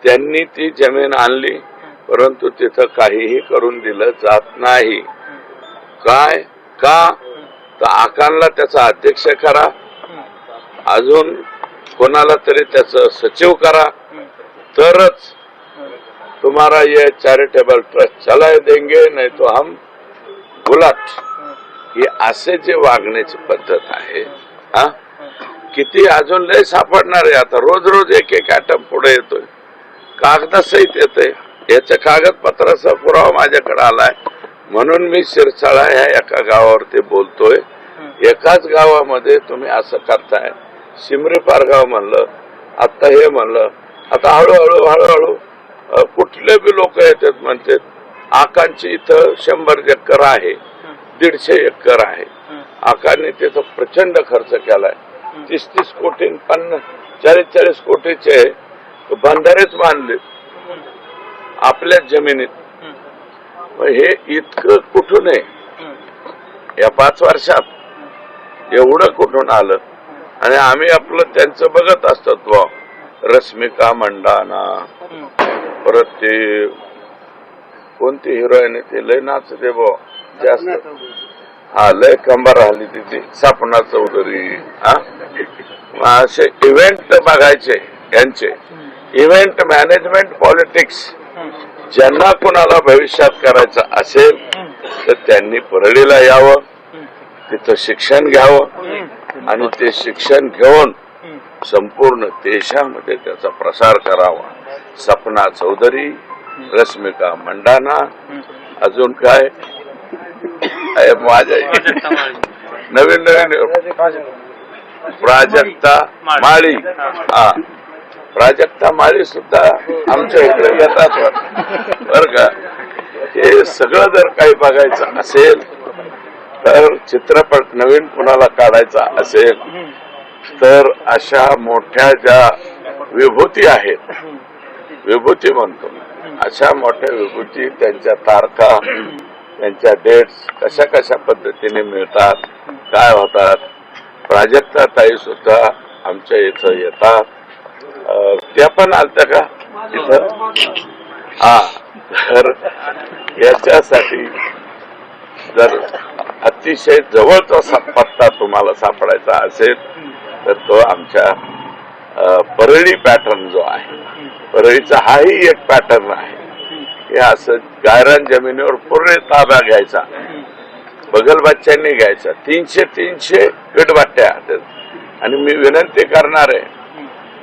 त्यांनी ती जमीन आणली, परंतु तिथं काहीही करून दिलं जात नाही. काय का तर आकांना त्याचा अध्यक्ष करा, अजून कोणाला तरी त्याचं सचिव करा, तरच तुम्हारा ये चॅरिटेबल ट्रस्ट चला देंगे, नाही तो हम गुलाट. ही असे जे वागण्याची पद्धत आहे. किती अजून लय सापडणार आहे. आता रोज रोज एक एक आयटम पुढे येतोय, कागदासहित येतंय. याच्या कागदपत्राचा पुरावा माझ्याकडे आलाय, म्हणून मी शिरसाळा ह्या एका गावावरती बोलतोय. एकाच गावामध्ये तुम्ही असं करताय. शिमरेपार गाव म्हणलं, आता हे म्हणलं, आता हळूहळू हळूहळू कुठले बी लोक येतात म्हणतात आकांची इथं 100 एकर आहे, 150 एकर आहे. आकांनी तिथं प्रचंड खर्च केलाय. 30-30 कोटी 40-40 कोटीचे बंधारेच बांधले आपल्या जमिनीत. हे इतकं कुठून आहे? या 5 वर्षात एवढं कुठून आलं? आणि आम्ही आपलं त्यांचं बघत असतो. रश्मिका मंडाना, परत ते कोणती हिरोईन ती लय नाचते बो जास्त, लय कंबर राहिली तिथे, सपना चौधरी. असे इव्हेंट बघायचे यांचे, इव्हेंट मॅनेजमेंट पॉलिटिक्स. ज्यांना कोणाला भविष्यात करायचं असेल तर त्यांनी परळीला यावं, तिथं शिक्षण घ्यावं आणि ते शिक्षण घेऊन संपूर्ण देशामध्ये त्याचा प्रसार करावा. सपना चौधरी, रश्मिका मंडाना, अजून काय माझ्या नवीन प्राजक्ता माळी. प्राजक्ता माळी सुद्धा आमच्या इकडे येतात बर का. हे सगळं जर काही बघायचं असेल तर, चित्रपट नवीन कुणाला काढायचा असेल तर अशा मोठ्या ज्या विभूती आहेत, विभूती म्हणतो, अशा मोठ्या विभूती, त्यांच्या तारखा, त्यांच्या डेट्स कशा कशा पद्धतीने मिळतात, काय होतात. प्राजक्ता ताई सुद्धा आमच्या इथं येतात. त्या पण आलत्या का इथं? तर याच्यासाठी जर अतिशय जवळचा पत्ता तुम्हाला सापडायचा असेल तर तो आमच्या परळी पॅटर्न जो आहे, परळीचा हाही एक पॅटर्न आहे. हे असं गायरान जमिनीवर पूर्ण ताबा घ्यायचा, बगलबच्च्यांनी घ्यायचा. 300 गटबाट्या. आणि मी विनंती करणार आहे,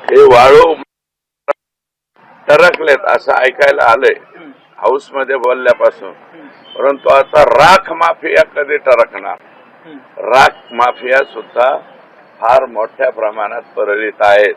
हे वाळू टरकलेत असं ऐकायला आलंय हाऊस मध्ये बोलल्यापासून, परंतु आता राख माफिया कधी टरकणार? राख माफिया सुद्धा फार मोठ्या प्रमाणात परळीत आहेत.